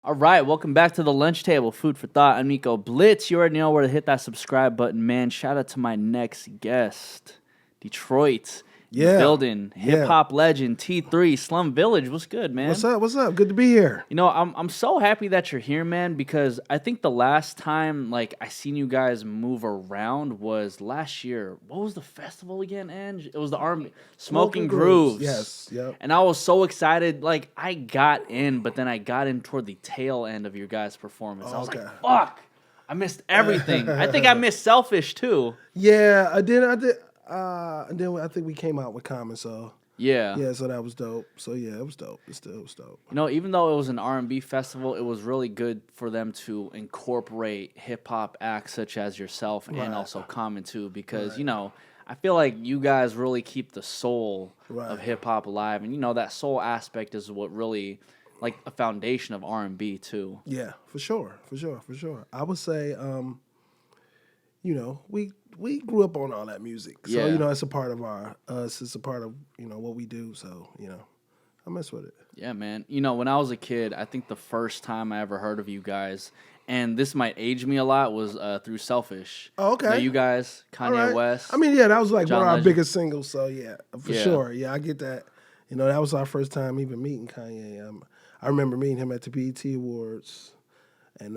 All right, welcome back to the lunch table. Food for thought. I'm Nico. Blitz, you already know where to hit that subscribe button, man. Shout out to my next guest, Detroit, in the Yeah. building, Yeah. hip hop legend T3, Slum Village. What's good, man? What's up? What's up? Good to be here. You know, I'm so happy that you're here, man, because I think the last time I seen you guys move around was last year. What was the festival again, Ange? It was the Army Smoking Grooves. Yes. Yep. And I was so excited. Like, I got in, but then I got in toward the tail end of your guys' performance. I was like, fuck, I missed everything. I think I missed Selfish, too. Yeah, I did. And then I think we came out with Common, so Yeah. yeah, so that was dope. So yeah, it was dope. It was dope. You know, even though it was an R&B festival, it was really good for them to incorporate hip-hop acts such as yourself and also Common, too, because, you know, I feel like you guys really keep the soul of hip-hop alive. And, you know, that soul aspect is what really, like, a foundation of R&B, too. Yeah, for sure. I would say, you know, we grew up on all that music, so you know, it's a part of us. It's a part of what we do. So you know, I mess with it. Yeah, man. You know, when I was a kid, I think the first time I ever heard of you guys, and this might age me a lot, was through Selfish. Oh, okay. You know, you guys, Kanye West. I mean, yeah, that was like John one of our Legend. biggest singles. So yeah, for sure. Yeah, I get that. You know, that was our first time even meeting Kanye. I remember meeting him at the BET Awards, and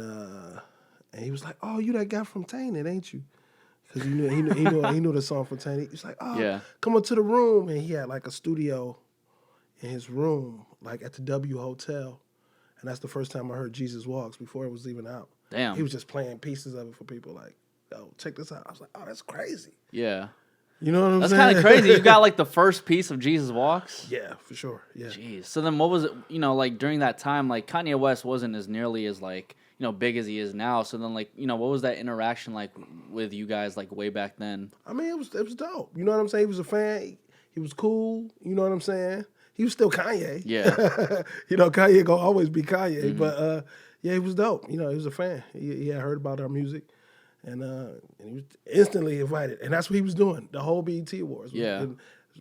he was like, "Oh, you that guy from Tainted, ain't you?" Because he knew the song from Tainted. He was like, "Oh, come up to the room," and he had like a studio in his room, like at the W Hotel, and that's the first time I heard Jesus Walks before it was even out. Damn. He was just playing pieces of it for people, like, "Yo, check this out." I was like, "Oh, that's crazy." Yeah. You know what I'm That's saying? kind of crazy. You got like the first piece of Jesus Walks? Yeah, for sure. Yeah. Jeez. So then what was it, you know, like during that time, like Kanye West wasn't as nearly as like, you know, big as he is now. So then like, you know, what was that interaction like with you guys like way back then? I mean, it was dope. You know what I'm saying? He was a fan. He was cool. You know what I'm saying? He was still Kanye. Yeah. You know, Kanye gonna always be Kanye. But yeah, he was dope. You know, he was a fan. He had heard about our music. And he was instantly invited. And that's what he was doing, the whole BET Awards. Yeah.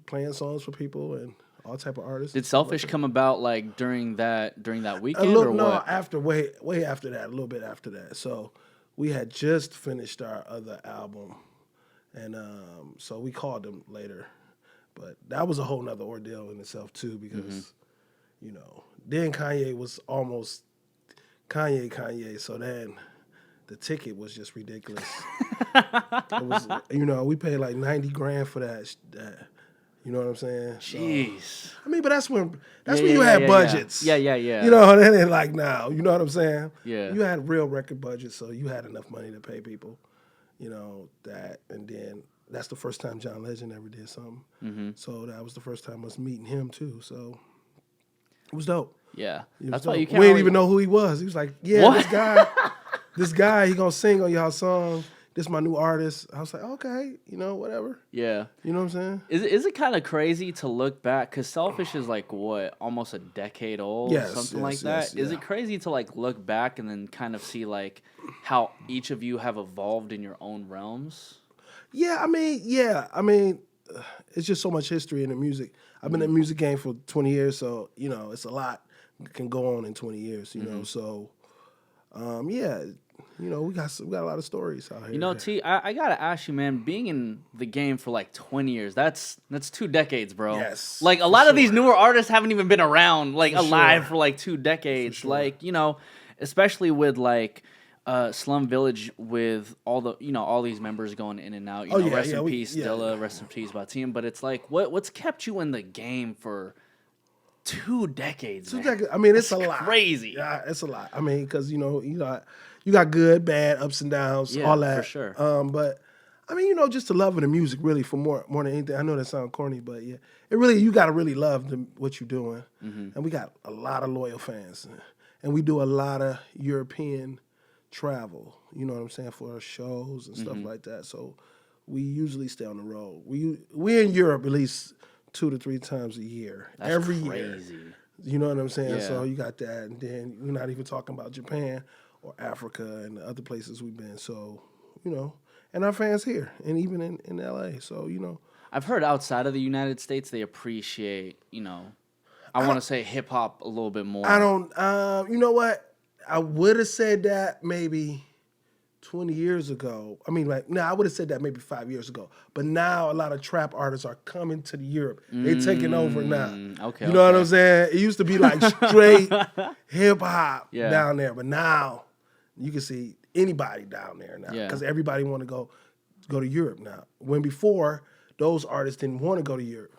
Playing songs for people and all type of artists. Did Selfish come about like during that weekend or what? No, after way after that, a little bit after that. So we had just finished our other album, and so we called them later. But that was a whole nother ordeal in itself too, because you know, then Kanye was almost Kanye. So then the ticket was just ridiculous. It was, you know, we paid like $90,000 for that. You know what I'm saying? Jeez. So, I mean, but that's when you had budgets. Yeah. You know, that ain't like now. You know what I'm saying? Yeah. You had real record budgets, so you had enough money to pay people. You know that, and then that's the first time John Legend ever did something. So that was the first time us meeting him too. So it was dope. Yeah. That's why you can't We didn't really... even know who he was. He was like, "Yeah, What? this guy, he gonna sing on y'all song. This my new artist." I was like, "Okay, you know, whatever." Yeah. You know what I'm saying? Is it kind of crazy to look back? Because Selfish is like, what, almost a decade old? Yes, something like that? Is it crazy to like look back and then kind of see like how each of you have evolved in your own realms? Yeah, I mean, it's just so much history in the music. I've been in the music game for 20 years, so, you know, it's a lot can go on in 20 years, you know, so, yeah, you know, we got a lot of stories out here. You know, T, I gotta ask you, man. Being in the game for like 20 years, that's 2 decades, bro. Yes, like a lot of these newer artists haven't even been around, like alive for like 2 decades. For sure. Like, you know, especially with like Slum Village, with all the, you know, all these members going in and out. You know, rest in peace, Dilla. Rest in peace, Baatin. But it's like, what's kept you in the game for 2 decades? 2 decades. I mean, it's a lot. Crazy. Yeah, it's a lot. I mean, because you got good, bad, ups and downs, all that. For sure. But I mean, you know, just the love of the music, really, for more than anything. I know that sounds corny, but yeah, it really, you got to really love what you're doing. And we got a lot of loyal fans, and we do a lot of European travel. You know what I'm saying, for our shows and stuff like that. So we usually stay on the road. We're in Europe at least 2 to 3 times a year. That's every crazy. year. You know what I'm saying? Yeah. So you got that, and then we're not even talking about Japan or Africa and the other places we've been. So, you know, and our fans here, and even in LA. So, you know, I've heard outside of the United States they appreciate, you know, I want to say hip hop a little bit more. I don't. You know what? I would have said that maybe 20 years ago. I mean, like, I would have said that maybe 5 years ago. But now a lot of trap artists are coming to Europe. They're taking over now. Okay. You know what I'm saying? It used to be like straight hip hop down there, but now you can see anybody down there now because everybody want to go to Europe now. When before those artists didn't want to go to Europe.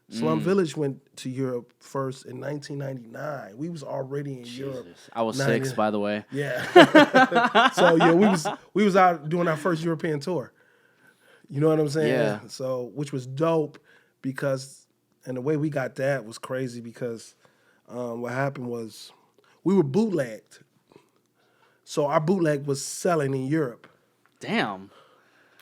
Slum Village went to Europe first in 1999. We was already in Europe. I was 6, by the way. Yeah. So yeah, we was out doing our first European tour. You know what I'm saying? Yeah. So which was dope because, and the way we got that was crazy because what happened was we were bootlegged. So our bootleg was selling in Europe. Damn.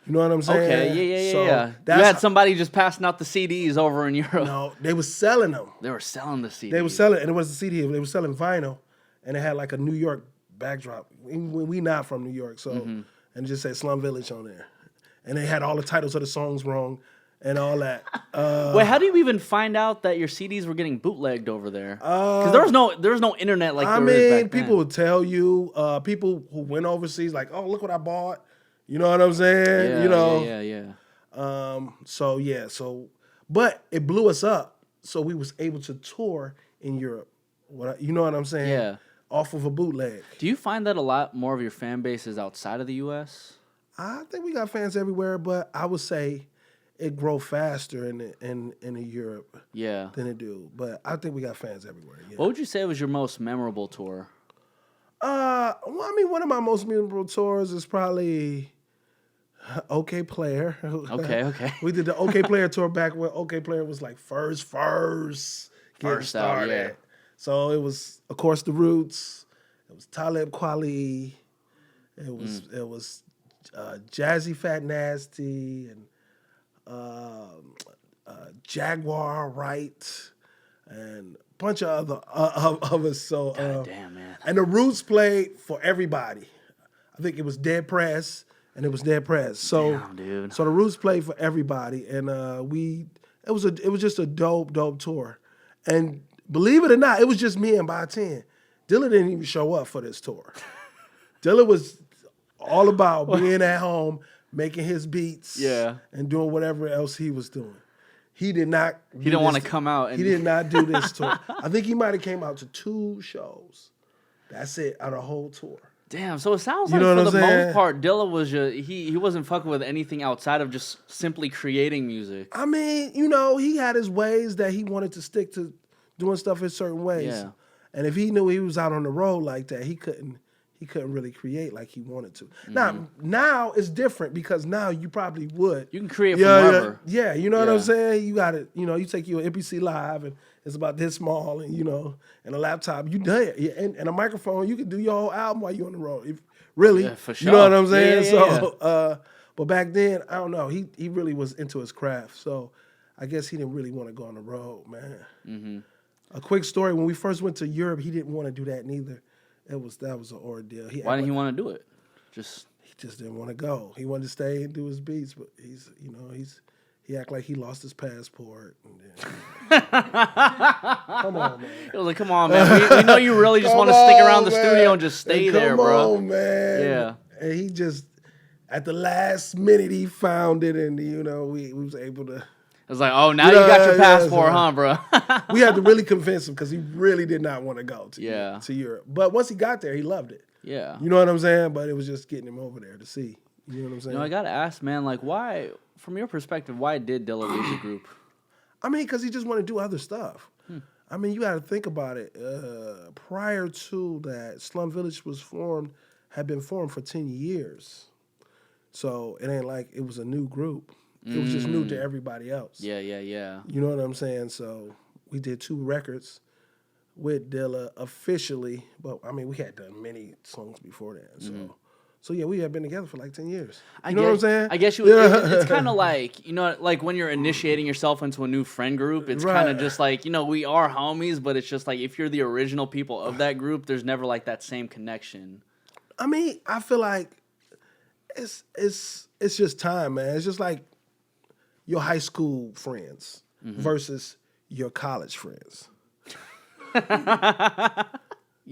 You know what I'm saying? Okay, So yeah. You had somebody just passing out the CDs over in Europe. No, they was selling them. They were selling the CDs. They were selling, and it was a CD. They were selling vinyl, and it had like a New York backdrop. We not from New York, so and it just said Slum Village on there, and they had all the titles of the songs wrong, and all that. Wait, how do you even find out that your CDs were getting bootlegged over there? Because there was no internet like there is back people then. would tell you. People who went overseas, like, oh, look what I bought. You know what I'm saying? Yeah, you know. Yeah. But it blew us up, so we was able to tour in Europe. You know what I'm saying? Yeah. Off of a bootleg. Do you find that a lot more of your fan base is outside of the U.S.? I think we got fans everywhere, but I would say it grow faster in Europe than it do. But I think we got fans everywhere. Yeah. What would you say was your most memorable tour? Well, I mean, one of my most memorable tours is probably OK Player. Okay. We did the OK Player tour back when OK Player was like first getting started. Yeah. So it was, of course, The Roots. It was Talib Kweli. It was Jazzy Fat Nasty and Jaguar Wright and a bunch of other of us. So damn, man. And The Roots played for everybody. I think it was Dead Press. And it was Dead Press. So, damn, dude. So The Roots played for everybody, and it was just a dope tour. And believe it or not, it was just me and Baatin. Dilla didn't even show up for this tour. Dilla was all about being at home, making his beats, and doing whatever else he was doing. He did not. He didn't want to come out. He did not do this tour. I think he might have came out to 2 shows. That's it on a whole tour. Damn, so it sounds like for the most part, Dilla was he wasn't fucking with anything outside of just simply creating music. I mean, he had his ways that he wanted to stick to doing stuff in certain ways. Yeah. And if he knew he was out on the road like that, he couldn't really create like he wanted to. Now it's different because now you probably would. You can create from wherever. Yeah, you know what I'm saying? You got it, you take your MPC Live and it's about this small and and a laptop, you done it. Yeah, and a microphone, you can do your whole album while you're on the road. Really. Yeah, for sure. You know what I'm saying? Yeah. But back then, I don't know, he really was into his craft. So I guess he didn't really want to go on the road, man. Mm-hmm. A quick story, when we first went to Europe, he didn't want to do that neither. That was an ordeal. Why didn't he want to do it? He just didn't want to go. He wanted to stay and do his beats, but he act like he lost his passport. And then, come on, man. It was like, come on, man. We know you really just want to stick around the studio and just stay there, bro. Come on, man. Yeah. And he just, at the last minute, he found it, and we was able to. It was like, oh, now you got your passport, huh, bro? We had to really convince him because he really did not want to go to Europe. But once he got there, he loved it. Yeah. You know what I'm saying? But it was just getting him over there to see. You know what I'm saying? I got to ask, man, like, why, from your perspective, why did Dilla leave the group? I mean, because he just wanted to do other stuff. I mean, you got to think about it. Prior to that, Slum Village had been formed for 10 years. So it ain't like it was a new group. It was just new to everybody else. Yeah. You know what I'm saying? So we did 2 records with Dilla officially, but I mean, we had done many songs before that. So yeah, we had been together for like 10 years. You know what I'm saying? I guess it's kind of like, like when you're initiating yourself into a new friend group, it's kind of just like, we are homies, but it's just like if you're the original people of that group, there's never like that same connection. I mean, I feel like it's just time, man. It's just like your high school friends versus your college friends.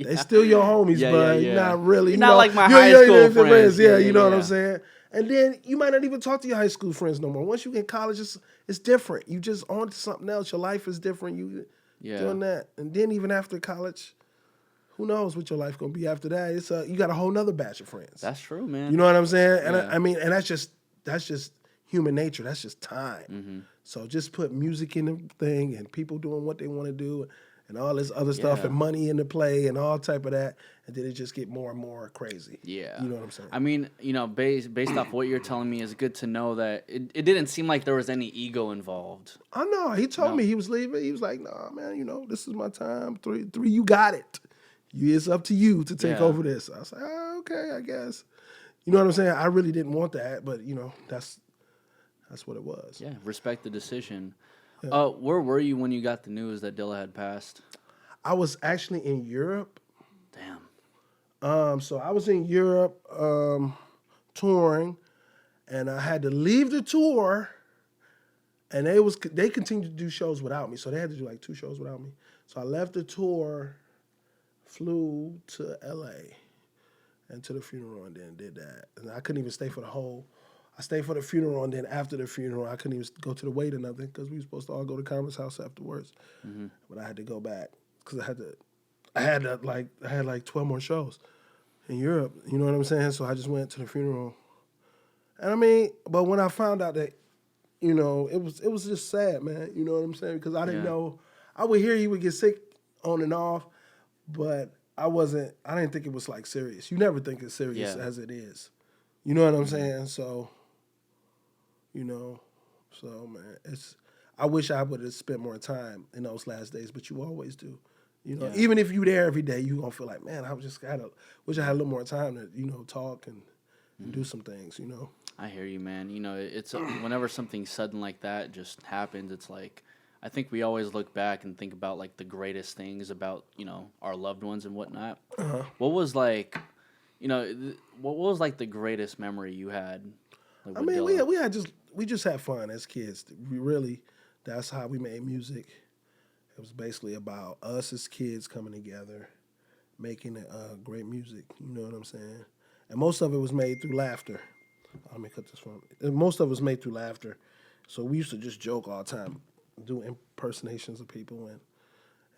They still your homies, but not really. You're not like my high school friends. Yeah, you know what I'm saying? And then you might not even talk to your high school friends no more. Once you get in college, it's different. You just on to something else. Your life is different. You doing that. And then even after college, who knows what your life gonna be after that? It's you got a whole nother batch of friends. That's true, man. You know what I'm saying? And I mean, and that's just human nature. That's just time. Mm-hmm. So just put music in the thing and people doing what they want to do and all this other stuff and money into play and all type of that. And then it just get more and more crazy. Yeah. You know what I'm saying? I mean, based off what you're telling me, it's good to know that it didn't seem like there was any ego involved. I know. He told me he was leaving. He was like, nah, man, this is my time. Three, you got it. It's up to you to take over this. I was like, okay, I guess. You know what I'm saying? I really didn't want that, but, that's what it was. Yeah, respect the decision. Yeah. Where were you when you got the news that Dilla had passed? I was actually in Europe. Damn. So I was in Europe touring, and I had to leave the tour, and they continued to do shows without me. So they had to do like 2 shows without me. So I left the tour, flew to LA, and to the funeral, and then did that. And I couldn't even stay for the whole. I stayed for the funeral, and then after the funeral, I couldn't even go to the wake or nothing because we were supposed to all go to Converse House afterwards. Mm-hmm. But I had to go back because I had like 12 more shows in Europe. You know what I'm saying? So I just went to the funeral, and I mean, but when I found out that, it was just sad, man. You know what I'm saying? Because I didn't know. I would hear he would get sick on and off, but I didn't think it was like serious. You never think it's serious as it is. You know what I'm saying? So. Man, I wish I would have spent more time in those last days, but you always do. Even if you there every day, you gonna feel like, man, wish I had a little more time to, talk and do some things, I hear you, man. It's whenever something sudden like that just happens, it's like, I think we always look back and think about like the greatest things about, our loved ones and whatnot. Uh-huh. What was like, what was like the greatest memory you had? I mean, we just had fun as kids. That's how we made music. It was basically about us as kids coming together, making great music. You know what I'm saying? And most of it was made through laughter. Let me cut this one. Most of it was made through laughter. So we used to just joke all the time, do impersonations of people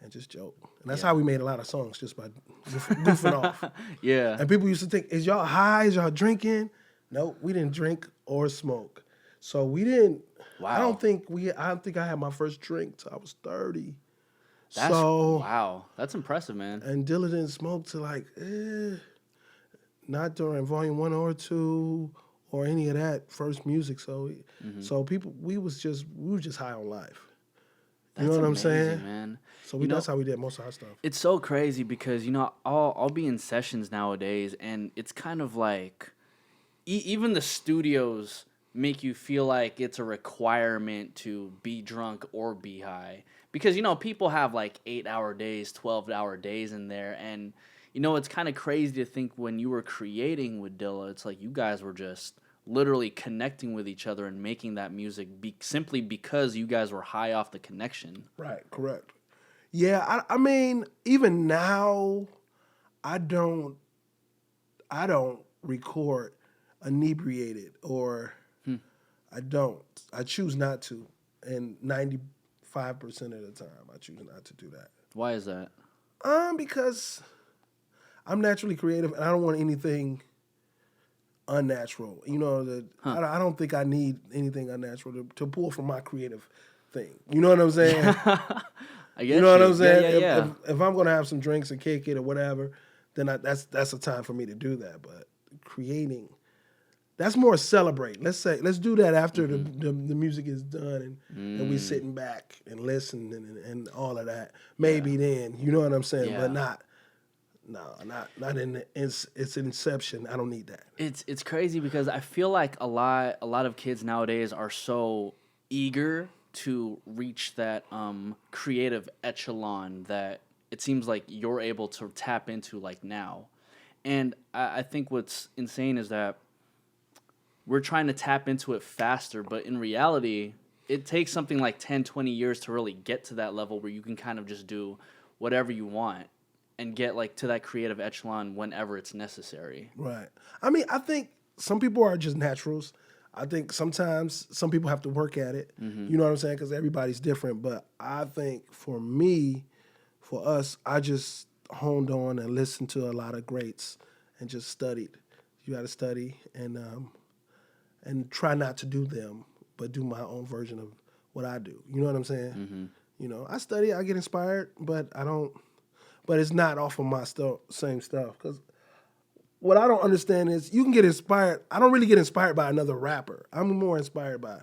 and just joke. And that's how we made a lot of songs, just by goofing off. Yeah. And people used to think, is y'all high? Is y'all drinking? Nope, we didn't drink or smoke. So we didn't. Wow. I don't think I had my first drink till I was 30. Wow. That's impressive, man. And Dilla didn't smoke till not during volume 1 or 2 or any of that first music. So we were just high on life. You know what I'm saying? Man. So that's how we did most of our stuff. It's so crazy because I'll be in sessions nowadays, and it's kind of like even the studios make you feel like it's a requirement to be drunk or be high. Because, people have like 8-hour days, 12-hour days in there. And, it's kind of crazy to think when you were creating with Dilla, it's like you guys were just literally connecting with each other and making that music simply because you guys were high off the connection. Right, correct. Yeah, I mean, even now, I don't record inebriated or I choose not to, and 95% of the time I choose not to do that. Why is that? Because I'm naturally creative and I don't want anything unnatural. I don't think I need anything unnatural to pull from my creative thing. You know what I'm saying? I guess you know what I'm saying? Yeah. If I'm gonna have some drinks and kick it or whatever, then that's a time for me to do that. But creating, that's more celebrate. Let's do that after the music is done and we sitting back and listen and all of that. Maybe then, you know what I'm saying? But not in its inception. I don't need that. It's crazy because I feel like a lot of kids nowadays are so eager to reach that creative echelon that it seems like you're able to tap into like now. And I think what's insane is that we're trying to tap into it faster, but in reality, it takes something like 10, 20 years to really get to that level where you can kind of just do whatever you want. and get like to that creative echelon whenever it's necessary. Right. I mean, I think some people are just naturals. I think sometimes some people have to work at it. You know what I'm saying? Because everybody's different. But I think for me, for us, I just honed on and listened to a lot of greats and just studied. You got to study and try not to do them, but do my own version of what I do. You know what I'm saying? You know, I study, I get inspired, but I don't. But it's not off of my same stuff. Because what I don't understand is you can get inspired. I don't really get inspired by another rapper. I'm more inspired by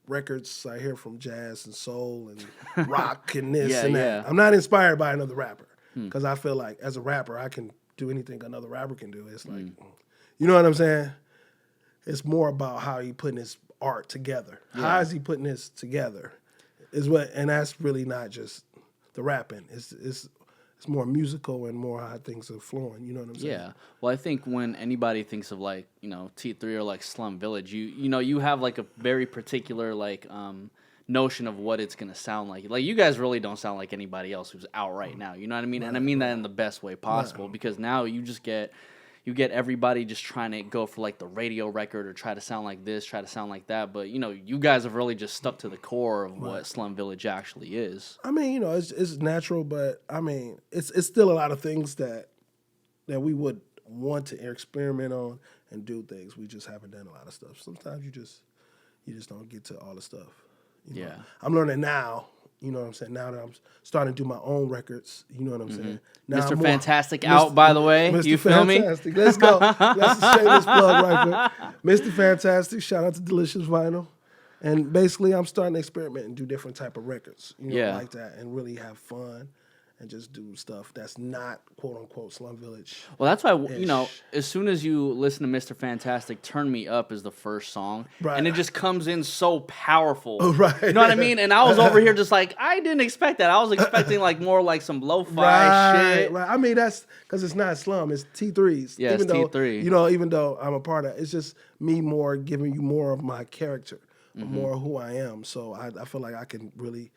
records I hear from jazz and soul and rock and this and that. I'm not inspired by another rapper because I feel like as a rapper I can do anything another rapper can do. It's like, you know what I'm saying? It's more about how he putting his art together. How is he putting this together? Is what, and that's really not just the rapping. It's more musical and more how things are flowing. You know what I'm saying? Yeah. Well, I think when anybody thinks of like, you know, T3 or like Slum Village, you know, you have like a very particular like notion of what it's gonna sound like. Like you guys really don't sound like anybody else who's out right now. You know what I mean? And I mean that in the best way possible because now you just get everybody just trying to go for like the radio record or try to sound like this, try to sound like that. But you know, you guys have really just stuck to the core of what Slum Village actually is. I mean, you know, it's natural, but I mean, it's still a lot of things that we would want to experiment on and do things. We just haven't done a lot of stuff. Sometimes you just don't get to all the stuff. You know? I'm learning now. You know what I'm saying? Now that I'm starting to do my own records, you know what I'm saying? Now Mr. Fantastic out, by the way. Mr. You feel Fantastic. Let's go. That's a shameless plug right quick. Mr. Fantastic, shout out to Delicious Vinyl. And basically, I'm starting to experiment and do different type of records, you know, like that, and really have fun and just do stuff that's not, quote-unquote, Slum Village. Well, that's why, you know, as soon as you listen to Mr. Fantastic, Turn Me Up is the first song. Right. And it just comes in so powerful. Right. You know what I mean? And I was over here just like, I didn't expect that. I was expecting like more like some lo-fi shit. Right. I mean, that's because it's not Slum. It's T3's. Yeah, it's T3. You know, even though I'm a part of it, it's just me more giving you more of my character, more of who I am. So I feel like I can really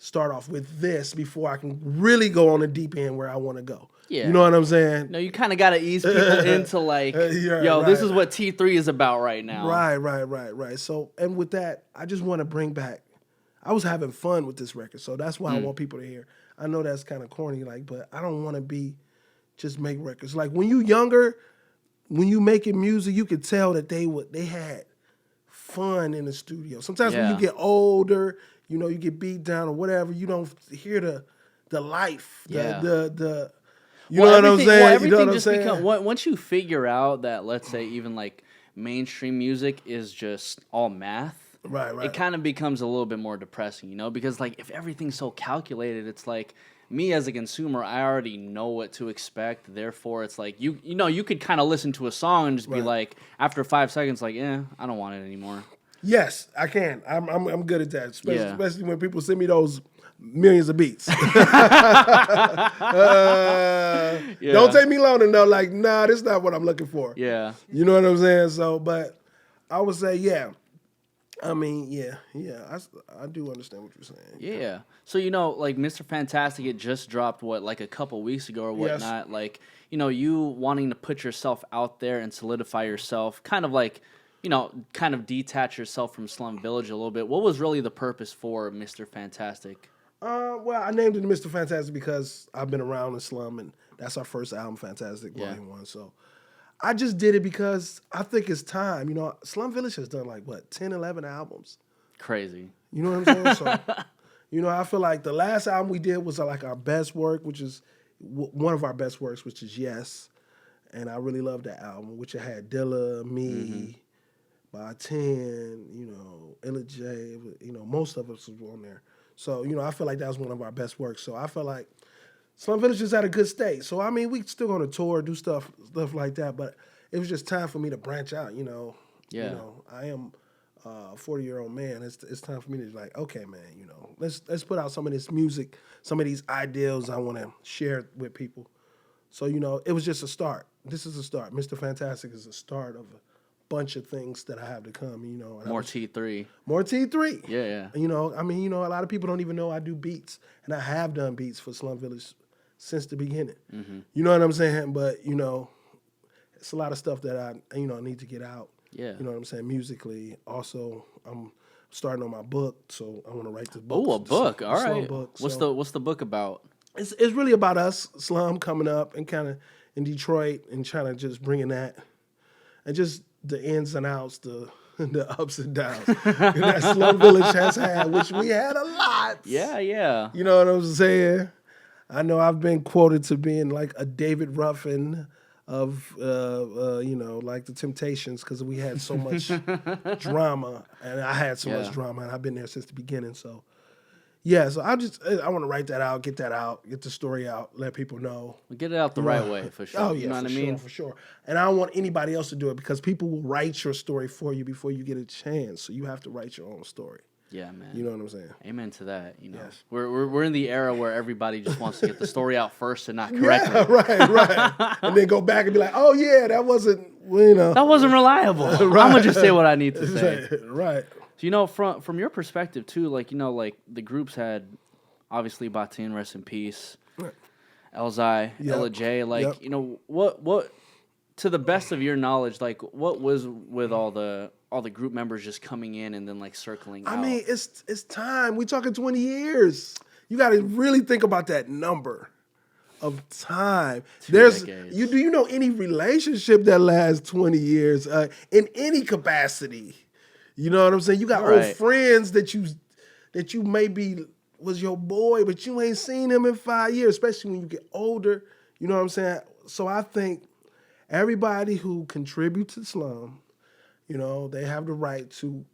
start off with this before I can really go on the deep end where I want to go. Yeah. You know what I'm saying? No, you kind of got to ease people into like, this is what T3 is about right now. Right. So, and with that, I just want to bring back, I was having fun with this record. So that's why I want people to hear. I know that's kind of corny, like, but I don't want to just make records. Like when you younger, when you making music, you could tell that they had fun in the studio. Sometimes when you get older, you know, you get beat down or whatever, you don't hear the life, you know what I'm saying? Well, everything you know just becomes, once you figure out that, let's say, even like mainstream music is just all math, right. It kind of becomes a little bit more depressing, you know, because like if everything's so calculated, it's like me as a consumer, I already know what to expect. Therefore, it's like you know, you could kind of listen to a song and just be like, after 5 seconds, like, I don't want it anymore. Yes, I can. I'm good at that, especially when people send me those millions of beats. Don't take me long to know, like, nah, this is not what I'm looking for. Yeah. You know what I'm saying? So, but I would say, I mean, I do understand what you're saying. Yeah. So, you know, like Mr. Fantastic, it just dropped, like a couple weeks ago or whatnot. Yes. Like, you know, you wanting to put yourself out there and solidify yourself, kind of like, you know, kind of detach yourself from Slum Village a little bit. What was really the purpose for Mr. Fantastic? Well, I named it Mr. Fantastic because I've been around the slum, and that's our first album, Fantastic Volume 1. So I just did it because I think it's time. You know, Slum Village has done like, 10, 11 albums. Crazy. You know what I'm saying? So, you know, I feel like the last album we did was like our best work, which is one of our best works, which is Yes. And I really love that album, which it had Dilla, me, Baatin, you know, Elzhi, you know, most of us was on there. So, you know, I feel like that was one of our best works. So I feel like Slum Village is at a good state. So, I mean, we still going to tour, do stuff like that. But it was just time for me to branch out, you know. Yeah. You know, I am a 40-year-old man. It's time for me to be like, okay, man, you know, let's put out some of this music, some of these ideals I want to share with people. So, you know, it was just a start. This is a start. Mr. Fantastic is a start of a bunch of things that I have to come, you know. More T3. More T3. Yeah. You know, I mean, you know, a lot of people don't even know I do beats. And I have done beats for Slum Village since the beginning. Mm-hmm. You know what I'm saying? But you know, it's a lot of stuff that I need to get out. Yeah. You know what I'm saying? Musically. Also, I'm starting on my book, so I want to write the book. Oh, a book. All right. Book. What's the book about? It's really about us, Slum, coming up and kind of in Detroit and trying to just bringing that and just the ins and outs, the ups and downs that Slum Village has had, which we had a lot. Yeah. You know what I'm saying? I know I've been quoted to being like a David Ruffin of, like the Temptations, because we had so much drama, and I had so much drama, and I've been there since the beginning. So, yeah, so I want to write that out, get the story out, let people know. Get it out the right way, for sure. Oh, yeah, you know what I mean? For sure. And I don't want anybody else to do it, because people will write your story for you before you get a chance. So you have to write your own story. Yeah, man. You know what I'm saying? Amen to that. You know, yes. we're in the era where everybody just wants to get the story out first and not correctly. Yeah, right. And then go back and be like, oh yeah, that wasn't, that wasn't reliable. Right. I'm gonna just say what I need to say. Right. So, you know, from your perspective too, like, you know, like the groups had obviously Baatin, rest in peace, right. Elzhi, Elzhi, like, you know, what to the best of your knowledge, like what was with all the group members just coming in and then like circling out? I mean, it's time. We're talking 20 years. You got to really think about that number of time. 2 decades. Do you know any relationship that lasts 20 years in any capacity? You know what I'm saying? You got old friends that you maybe was your boy, but you ain't seen him in 5 years, especially when you get older. You know what I'm saying? So I think everybody who contributes to Slum, you know, they have the right to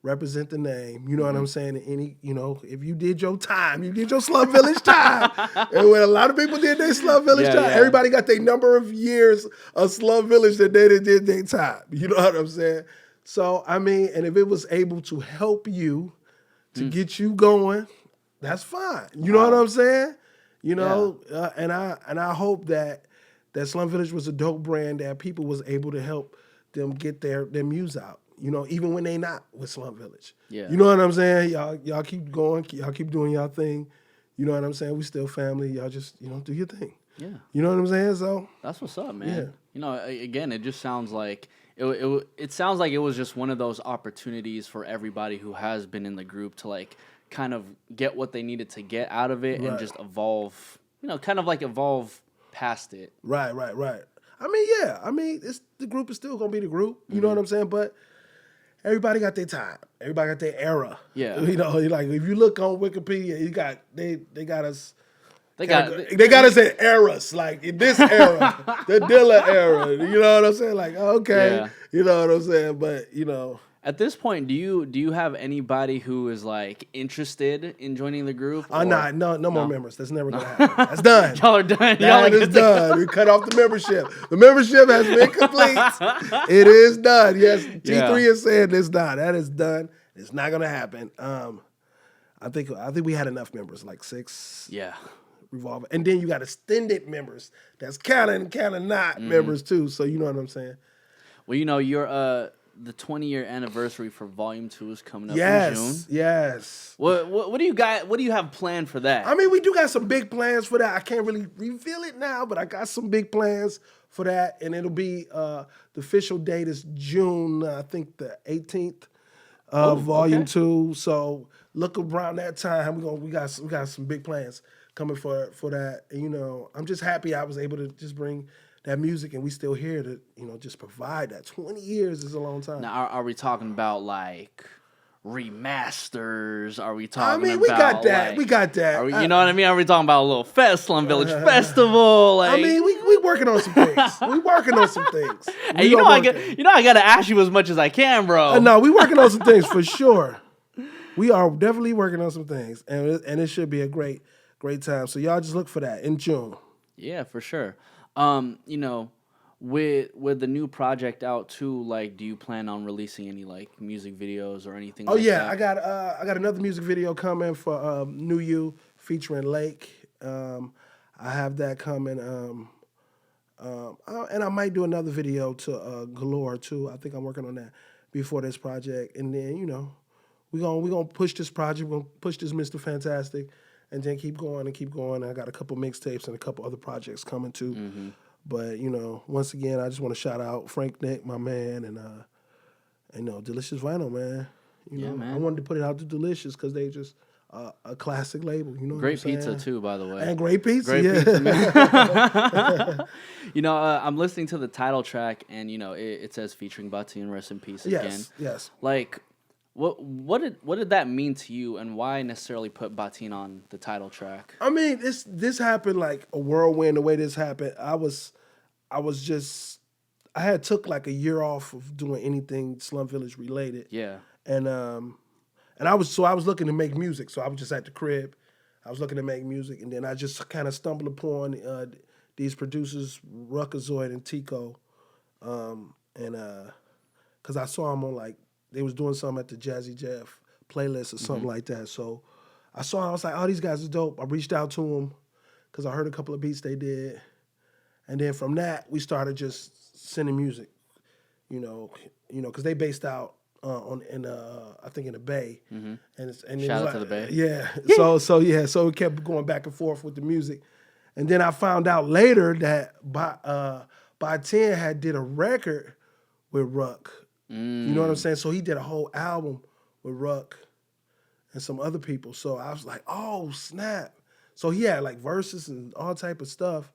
represent the name. You know what I'm saying? Any, you know, if you did your time, you did your Slum Village time. And when a lot of people did their Slum Village time, everybody got their number of years of Slum Village that they did their time. You know what I'm saying? So, I mean, and if it was able to help you to get you going, that's fine. You know what I'm saying? You know, and I hope that Slum Village was a dope brand that people was able to help them get their muse out. You know, even when they not with Slum Village. Yeah. You know what I'm saying? Y'all keep going. Y'all keep doing y'all thing. You know what I'm saying? We still family. Y'all just, you know, do your thing. Yeah. You know what I'm saying? So that's what's up, man. Yeah. You know, again, it just sounds like it sounds like it was just one of those opportunities for everybody who has been in the group to like kind of get what they needed to get out of it and just evolve, you know, kind of like evolve past it. Right. I mean, yeah. I mean, the group is still gonna be the group. You know what I'm saying? But everybody got their time. Everybody got their era. Yeah. You know, like if you look on Wikipedia, they got us. They got us in eras, like in this era, the Dilla era. You know what I'm saying? Like, okay, you know what I'm saying? But you know, at this point, do you have anybody who is like interested in joining the group? No more members. That's never gonna happen. That's done. Y'all are done. That is done. We cut off the membership. The membership has been complete. It is done. Yes, T3 is saying it's done. That is done. It's not gonna happen. I think we had enough members, like 6. Yeah. Revolver. And then you got extended members that's kind of not members too. So you know what I'm saying? Well, you know, your the 20-year anniversary for Volume 2 is coming up in June. Yes. What do you have planned for that? I mean, we do got some big plans for that. I can't really reveal it now, but I got some big plans for that, and it'll be the official date is June, I think the 18th of Volume 2. So look around that time. We got some big plans coming for that. And, you know, I'm just happy I was able to just bring that music, and we still here to, you know, just provide that. 20 years is a long time. Now, are we talking about like remasters? Are we talking? I mean, we got that. Like, we got that. You know what I mean? Are we talking about a little Slum Village festival? Like, I mean, we working on some things. We working on some things. Hey, I got to ask you as much as I can, bro. No, we working on some things for sure. We are definitely working on some things, and it should be a great time. So y'all just look for that in June. Yeah, for sure. You know, with the new project out too, like, do you plan on releasing any like music videos or anything? Oh yeah, I got another music video coming for New You featuring Lake. I have that coming. And I might do another video to Galore too. I think I'm working on that before this project, and then you know, we're gonna push this project. We're gonna push this Mr. Fantastic. and then keep going and keep going. I got a couple mixtapes and a couple other projects coming too. Mm-hmm. But once again, I just want to shout out Frank Nick, my man, and Delicious Vinyl, man. Man. I wanted to put it out to Delicious because they just a classic label. You know, great what I'm pizza saying? too, by the way. And great pizza. Great yeah. pizza, man. I'm listening to the title track, and it says featuring Baatin, rest in peace again. Yes. Like, what did that mean to you, and why necessarily put Baatin on the title track? I mean, this happened like a whirlwind. The way this happened, I had took like a year off of doing anything Slum Village related. Yeah. And I was looking to make music. So I was just at the crib. I was looking to make music, and then I just kind of stumbled upon these producers, Ruckazoid and Tico, because I saw them on like they was doing something at the Jazzy Jeff playlist or something like that. So I was like, oh, these guys are dope. I reached out to them because I heard a couple of beats they did, and then from that we started just sending music, because they based out I think in the Bay, and Shout out to the Bay. Yeah. So we kept going back and forth with the music, and then I found out later that Baatin had did a record with Ruck. You know what I'm saying? So he did a whole album with Ruck and some other people. So I was like, oh snap! So he had like verses and all type of stuff,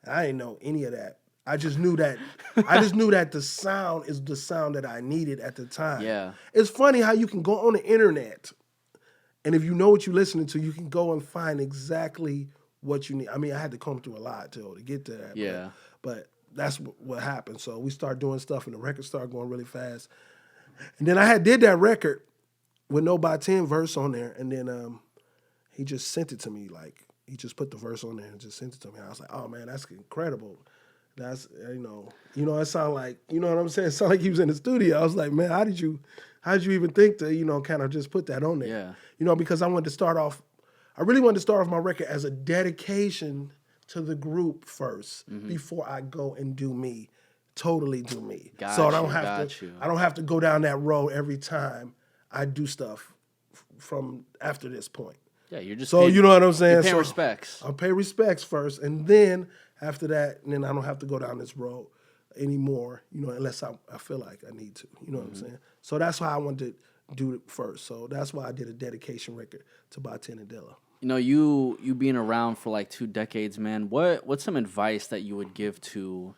and I didn't know any of that. I just knew that the sound is the sound that I needed at the time. Yeah. It's funny how you can go on the internet, and if you know what you're listening to, you can go and find exactly what you need. I mean, I had to comb through a lot to get to that. Yeah. But that's what happened. So we started doing stuff, and the record started going really fast. And then I did that record with no Baatin verse on there, and then he just sent it to me. Like, he just put the verse on there and just sent it to me. I was like, oh man, that's incredible. That's it sounded like, you know what I'm saying? It sounded like he was in the studio. I was like, man, how did you even think to, kind of just put that on there? Yeah. Because I really wanted to start off my record as a dedication to the group first before I go and do me, totally do me. So I don't have to go down that road every time I do stuff from after this point. Yeah, you're just you know what I'm saying? You're paying respects. I'll pay respects first, and then after that, and then I don't have to go down this road anymore, unless I feel like I need to. You know what I'm saying? So that's why I wanted to do it first. So that's why I did a dedication record to Baatin and Dilla. You being around for like 2 decades, man, what's some advice that you would give to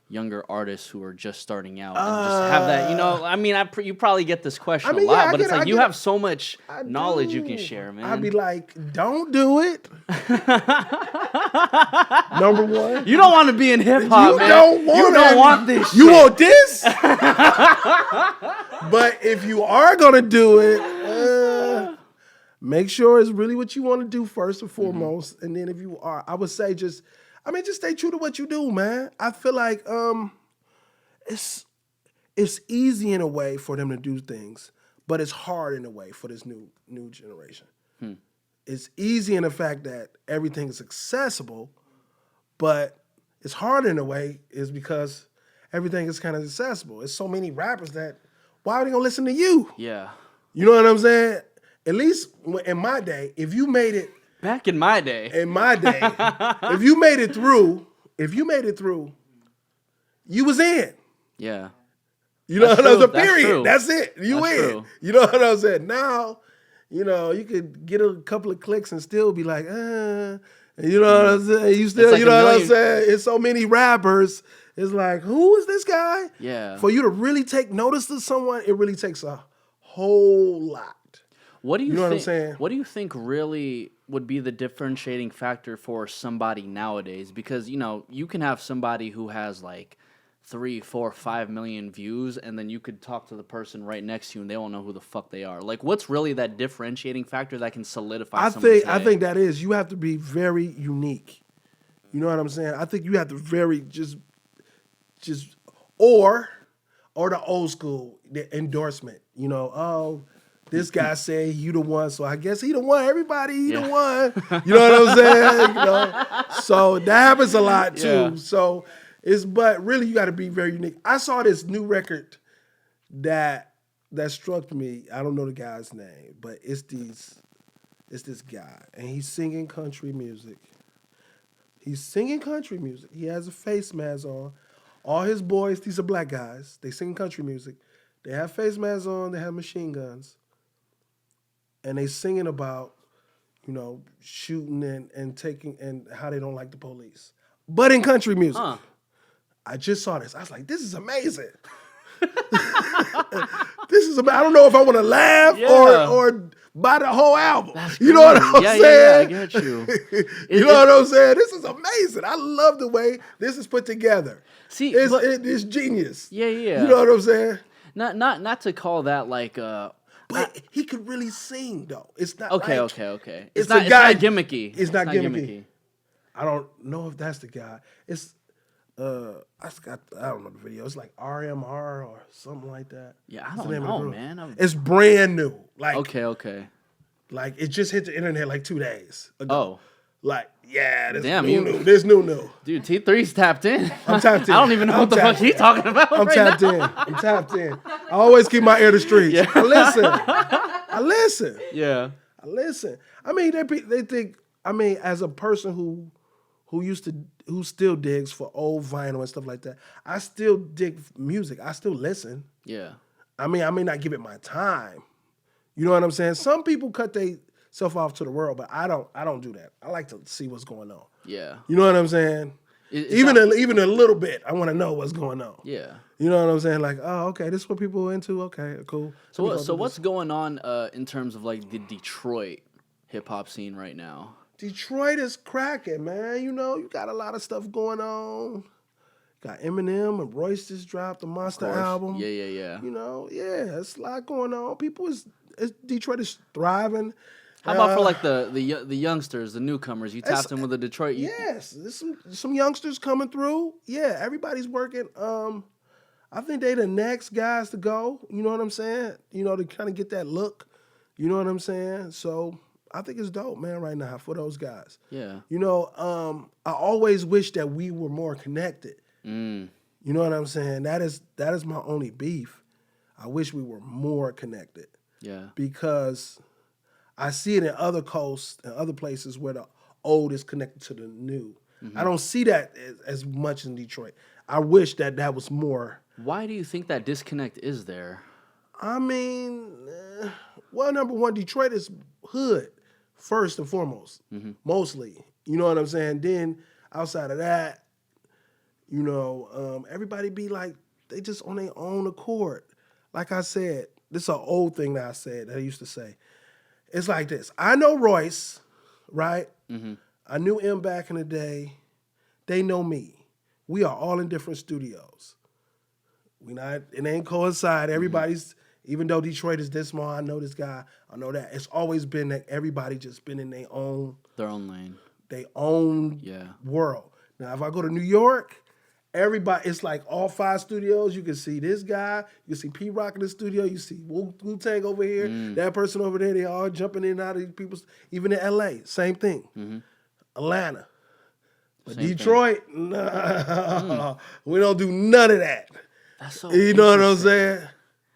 younger artists who are just starting out and just have that, I mean, you probably get this question a lot, but it's like you have so much knowledge you can share, man. I'd be like, don't do it. Number one. You don't want to be in hip hop, man. You don't want this shit. You want this? But if you are going to do it, make sure it's really what you want to do first and foremost. And then if you are, I would say just stay true to what you do, man. I feel like it's easy in a way for them to do things, but it's hard in a way for this new generation. It's easy in the fact that everything is accessible, but it's hard in a way is because everything is kind of accessible. It's so many rappers that why are they gonna listen to you? Yeah. You know what I'm saying? At least in my day, if you made it. Back in my day, if you made it through, you was in. Yeah. You know what I'm saying? Period. True. That's it. You That's in. True. You know what I'm saying? Now, you could get a couple of clicks and still be like, and you know what I'm saying? You still, like you know what I'm saying? It's so many rappers. It's like, who is this guy? Yeah. For you to really take notice to someone, it really takes a whole lot. What do you know think, what I'm saying? What do you think really would be the differentiating factor for somebody nowadays? Because, you can have somebody who has like 3, 4, 5 million views, and then you could talk to the person right next to you and they won't know who the fuck they are. Like, what's really that differentiating factor that can solidify someone today? I think that is, you have to be very unique. You know what I'm saying? I think you have to very just or the old school, the endorsement, this guy said you the one, so I guess he the one. Everybody, the one. You know what I'm saying? So that happens a lot too. Yeah. So but really you got to be very unique. I saw this new record that struck me. I don't know the guy's name, but it's these It's this guy, and he's singing country music. He's singing country music. He has a face mask on. All his boys, these are black guys. They sing country music. They have face masks on. They have machine guns, and they singing about, shooting and taking and how they don't like the police, but in country music. Huh. I just saw this. I was like, this is amazing. This is amazing. I don't know if I want to laugh or buy the whole album. That's you know what I'm saying? Yeah, I get you. You know what I'm saying? This is amazing. I love the way this is put together. See, it's genius. Yeah. You know what I'm saying? Not to call that like But he could really sing though. It's not okay. It's It's a not guy. gimmicky. It's not gimmicky. I don't know if that's the guy. It's I don't know the video. It's like RMR or something like that. Yeah, I don't know, man. It's brand new. Like Okay. Like it just hit the internet like 2 days ago. Oh. Like, yeah, this Damn, new. This new. Dude, T3's tapped in. I'm tapped in. I don't even know what the fuck he's talking about. I'm tapped in. I always keep my ear to the streets. Yeah. I listen. Yeah. I listen. I mean, they think. I mean, as a person who still digs for old vinyl and stuff like that, I still dig music. I still listen. Yeah. I mean, I may not give it my time. You know what I'm saying? Some people cut themselves off to the world, but I don't do that. I like to see what's going on. Yeah. You know what I'm saying? Even a little bit, I want to know what's going on. Yeah. You know what I'm saying? Like, oh, okay, this is what people are into. Okay, cool. So what's going on in terms of like the Detroit hip hop scene right now? Detroit is cracking, man. You got a lot of stuff going on. Got Eminem and Royce just dropped the Monster album. Yeah. It's a lot going on. Detroit is thriving. How about for like the youngsters, the newcomers? You tapped in with the Detroit. Yes, there's some youngsters coming through. Yeah, everybody's working. I think they the next guys to go. You know what I'm saying? To kind of get that look. You know what I'm saying? So I think it's dope, man, right now for those guys. Yeah. I always wish that we were more connected. Mm. You know what I'm saying? That is my only beef. I wish we were more connected. Yeah. Because I see it in other coasts and other places where the old is connected to the new. Mm-hmm. I don't see that as much in Detroit. I wish that was more. Why do you think that disconnect is there? I mean, number one, Detroit is hood first and foremost, mostly. You know what I'm saying? Then outside of that, everybody be like, they just on their own accord. Like I said, this is an old thing that I used to say. It's like this. I know Royce, right? Mm-hmm. I knew M back in the day. They know me. We are all in different studios. It ain't coincide. Everybody's, even though Detroit is this small, I know this guy, I know that. It's always been that everybody just been in their own lane. Their own world. Now, if I go to New York, everybody, it's like all 5 studios. You can see this guy. You can see P-Rock in the studio. You see Wu-Tang over here. That person over there. They all jumping in and out of these people's. Even in L.A., same thing. Mm-hmm. Atlanta. But same Detroit, nah. We don't do none of that. That's so You know what I'm saying?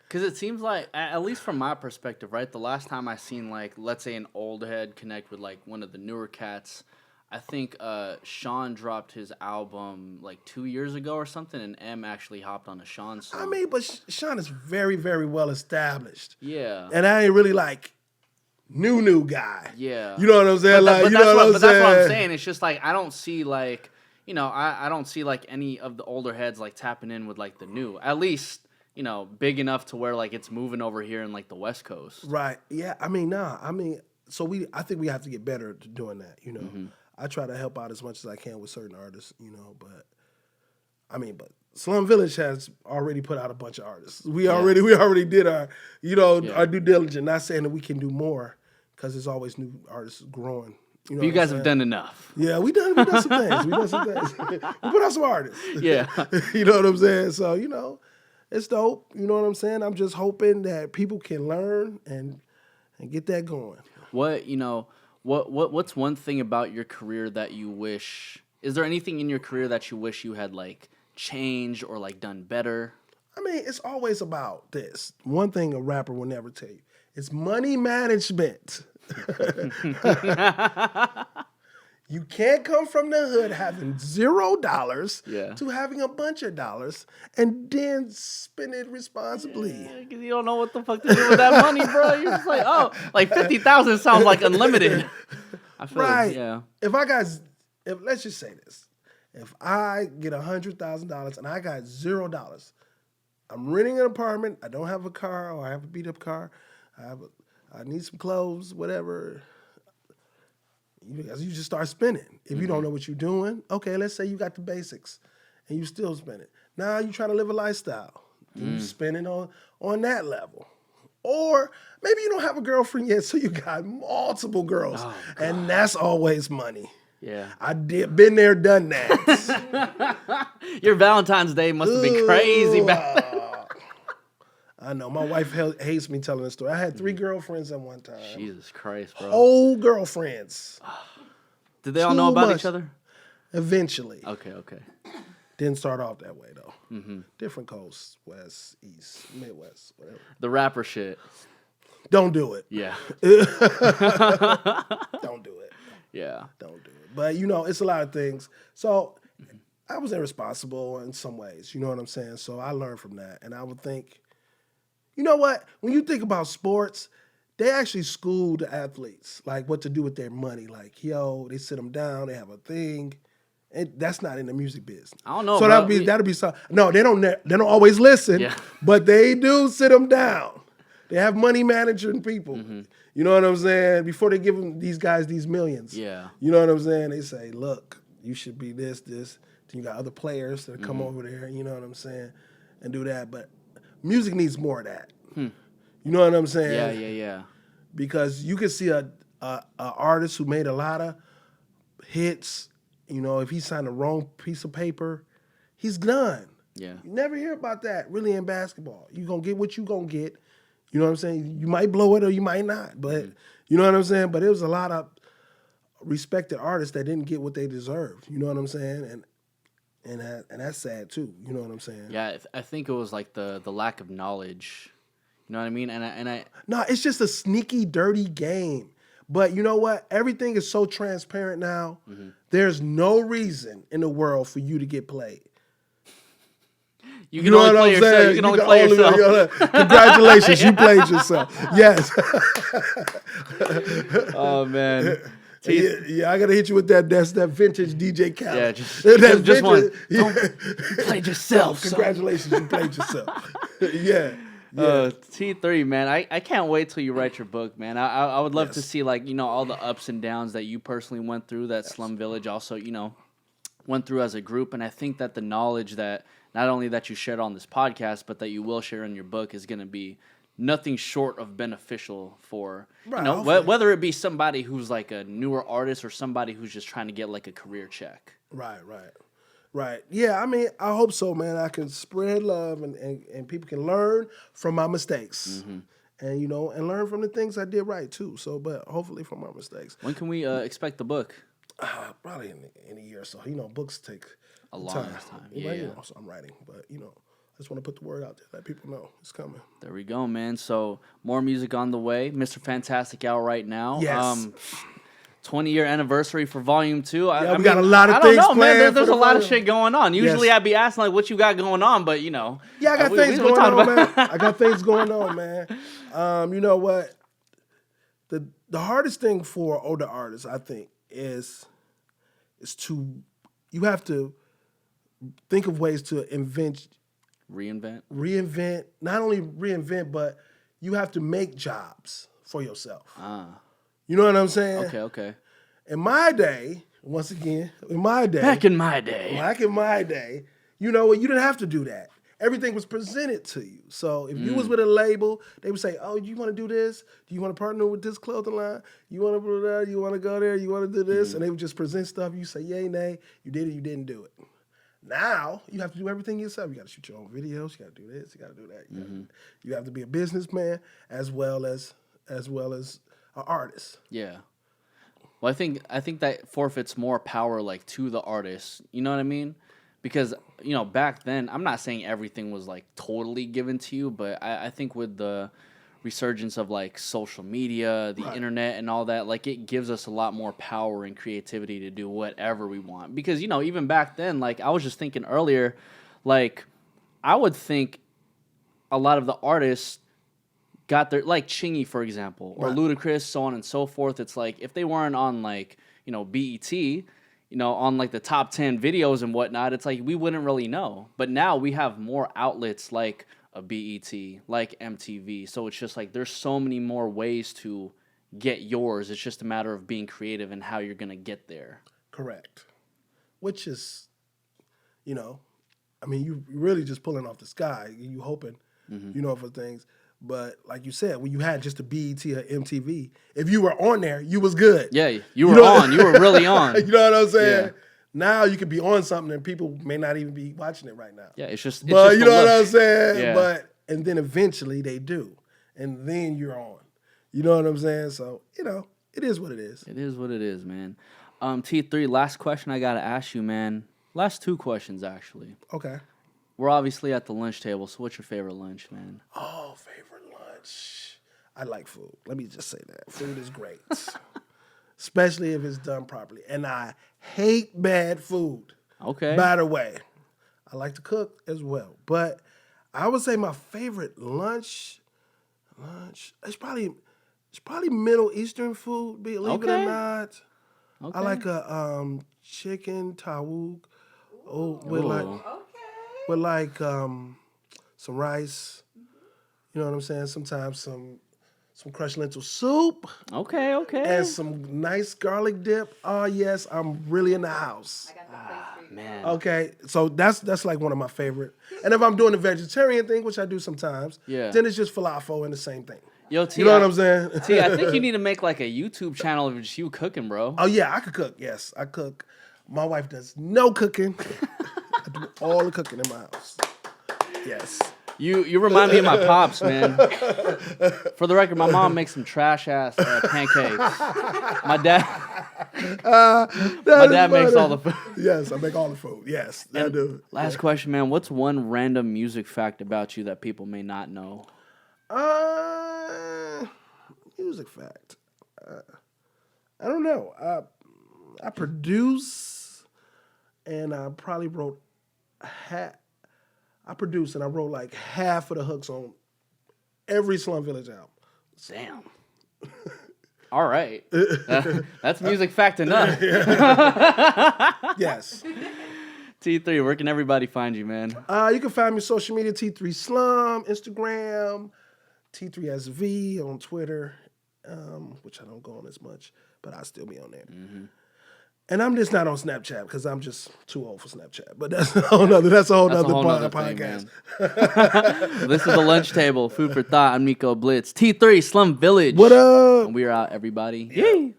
Because it seems like, at least from my perspective, right, the last time I seen, like, let's say an old head connect with, like, one of the newer cats, I think Sean dropped his album like 2 years ago or something, and M actually hopped on a Sean song. I mean, but Sean is very, very well established. Yeah. And I ain't really like new guy. Yeah. You know what I'm saying? But that's what I'm saying. It's just like I don't see like, I don't see like any of the older heads like tapping in with like the new. At least, big enough to where like it's moving over here in like the West Coast. Right. Yeah. I mean, I think we have to get better at doing that, Mm-hmm. I try to help out as much as I can with certain artists, but Slum Village has already put out a bunch of artists. We already did our due diligence. Not saying that we can do more, because there's always new artists growing. You guys have done enough. Yeah, we done some things. We put out some artists. Yeah. You know what I'm saying? So, it's dope. You know what I'm saying? I'm just hoping that people can learn and get that going. What's one thing about your career that you wish? Is there anything in your career that you wish you had like changed or like done better? I mean, it's always about this. One thing a rapper will never tell you It's money management. You can't come from the hood having $0 to having a bunch of dollars and then spend it responsibly. Yeah, 'cause you don't know what the fuck to do with that money, bro. You're just like, oh, like 50,000 sounds like unlimited. I feel Right. yeah. If let's just say this. If I get $100,000 and I got $0, I'm renting an apartment, I don't have a car, or I have a beat up car, I need some clothes, whatever. You just start spending. If you don't know what you're doing, okay, let's say you got the basics and you still spend it. Now you try to live a lifestyle. You spending on that level. Or maybe you don't have a girlfriend yet, so you got multiple girls. Oh, and that's always money. Yeah. Been there, done that. Your Valentine's Day must have been crazy back. I know. My wife hates me telling this story. I had 3 girlfriends at one time. Jesus Christ, bro. Whole girlfriends. Did they all know about each other? Eventually. Okay. Didn't start off that way, though. Mm-hmm. Different coasts, West, East, Midwest, whatever. The rapper shit. Don't do it. Yeah. Don't do it. Yeah. Don't do it. But, it's a lot of things. So I was irresponsible in some ways. You know what I'm saying? So I learned from that. And I would think, you know what? When you think about sports, they actually school the athletes, like what to do with their money. Like, they sit them down, they have a thing. And that's not in the music business. I don't know. So that'd be something. No, they don't always listen, but they do sit them down. They have money managing people. Mm-hmm. You know what I'm saying? Before they give these guys these millions. Yeah. You know what I'm saying? They say, look, you should be this. Then you got other players that come over there, you know what I'm saying, and do that. But music needs more of that. You know what I'm saying? Yeah. Because you can see a artist who made a lot of hits. If he signed the wrong piece of paper, he's done. Yeah. You never hear about that really in basketball. You're going to get what you're going to get. You know what I'm saying? You might blow it or you might not. But you know what I'm saying? But there was a lot of respected artists that didn't get what they deserved. You know what I'm saying? And that's sad too. You know what I'm saying? Yeah, I think it was like the lack of knowledge. You know what I mean? And I No, it's just a sneaky, dirty game. But you know what? Everything is so transparent now. Mm-hmm. There's no reason in the world for you to get played. You can only play yourself. You can only play yourself. Congratulations, you played yourself. Yes. Oh man. Yeah, I gotta hit you with that. That's that vintage DJ Khaled. Yeah, just one. You played yourself. Congratulations, you played yourself. Yeah. T3, man, I can't wait till you write your book, man. I would love to see all the ups and downs that you personally went through, that Slum Village also, went through as a group. And I think that the knowledge that not only that you shared on this podcast, but that you will share in your book is going to be nothing short of beneficial for, whether it be somebody who's like a newer artist or somebody who's just trying to get like a career check. Right. Yeah, I mean, I hope so, man. I can spread love and people can learn from my mistakes. Mm-hmm. And, and learn from the things I did right, too. So, but hopefully from my mistakes. When can we expect the book? Probably in a year or so. Books take a long time. Yeah. So I'm writing. But, I just want to put the word out there, let people know it's coming. There we go, man. So, more music on the way. Mr. Fantastic out right now. Yes. 20-year anniversary for Volume 2. We got a lot of things planned. Man, there's a lot of shit going on. Usually I'd be asking like what you got going on, but Yeah, I got things going on, man. I got things going on, man. You know what? The hardest thing for older artists, I think, is you have to think of ways to reinvent, not only reinvent, but you have to make jobs for yourself. You know what I'm saying? Okay. In my day, back in my day, you know what? You didn't have to do that. Everything was presented to you. So if you was with a label, they would say, "Oh, you want to do this? Do you want to partner with this clothing line? You want to do that? You want to go there? You want to do this?" And they would just present stuff. You say, "Yay, nay." You did it. You didn't do it. Now you have to do everything yourself. You got to shoot your own videos. You got to do this. You got to do that. You have to be a businessman as well as an artist. Yeah. Well, I think that forfeits more power like to the artist. You know what I mean? Because, back then, I'm not saying everything was like totally given to you, but I think with the resurgence of like social media, the internet, and all that, like it gives us a lot more power and creativity to do whatever we want. Because, you know, even back then, like I was just thinking earlier, like I would think a lot of the artists got their, like Chingy, for example, or Ludacris, so on and so forth. It's like if they weren't on like, you know, BET, you know, on like the top 10 videos and whatnot, it's like we wouldn't really know. But now we have more outlets like a BET, like MTV. So it's just like there's so many more ways to get yours. It's just a matter of being creative and how you're going to get there. Correct. Which is, you know, I mean, you really just pulling off the sky. You hoping, you know, for things. But like you said, when you had just a BET or MTV, if you were on there, you was good. Yeah, you were on. You were really on. You know what I'm saying? Yeah. Now you could be on something and people may not even be watching it right now. Yeah, it's just. But just you know what I'm saying? Yeah. But and then eventually they do, and then you're on. You know what I'm saying? So you know, it is what it is. It is what it is, man. T3, last question I gotta ask you, man. Last two questions actually. Okay. We're obviously at the lunch table, so what's your favorite lunch, man? Oh, favorite lunch. I like food. Let me just say that. Food is great. Especially if it's done properly. And I hate bad food. Okay. By the way, I like to cook as well. But I would say my favorite lunch, it's probably Middle Eastern food, believe it or not. Okay. I like a chicken tawouk with some rice. You know what I'm saying? Sometimes some crushed lentil soup. Okay. And some nice garlic dip. Oh yes, I'm really in the house. I got the place for you. Man. Okay, so that's like one of my favorite. And if I'm doing the vegetarian thing, which I do sometimes, then it's just falafel and the same thing. Yo, T, you know what I'm saying? T, I think you need to make like a YouTube channel of just you cooking, bro. Oh yeah, I could cook. Yes, I cook. My wife does no cooking. I do all the cooking in my house. Yes. You remind me of my pops, man. For the record, my mom makes some trash ass pancakes. My dad makes all the food. Yes, I make all the food. Yes, I do. Last question, man. What's one random music fact about you that people may not know? Music fact. I don't know. I produce, and I probably wrote I produced and I wrote like half of the hooks on every Slum Village album. Damn. All right. That's music fact enough. Yes. T3, where can everybody find you, man? You can find me on social media, T3 Slum, Instagram, T3SV on Twitter, which I don't go on as much, but I'll still be on there. Mm-hmm. And I'm just not on Snapchat because I'm just too old for Snapchat. But that's a whole nother podcast. This is the lunch table, food for thought. I'm Nico Blitz. T3 Slum Village. What up? And we're out, everybody. Yeah.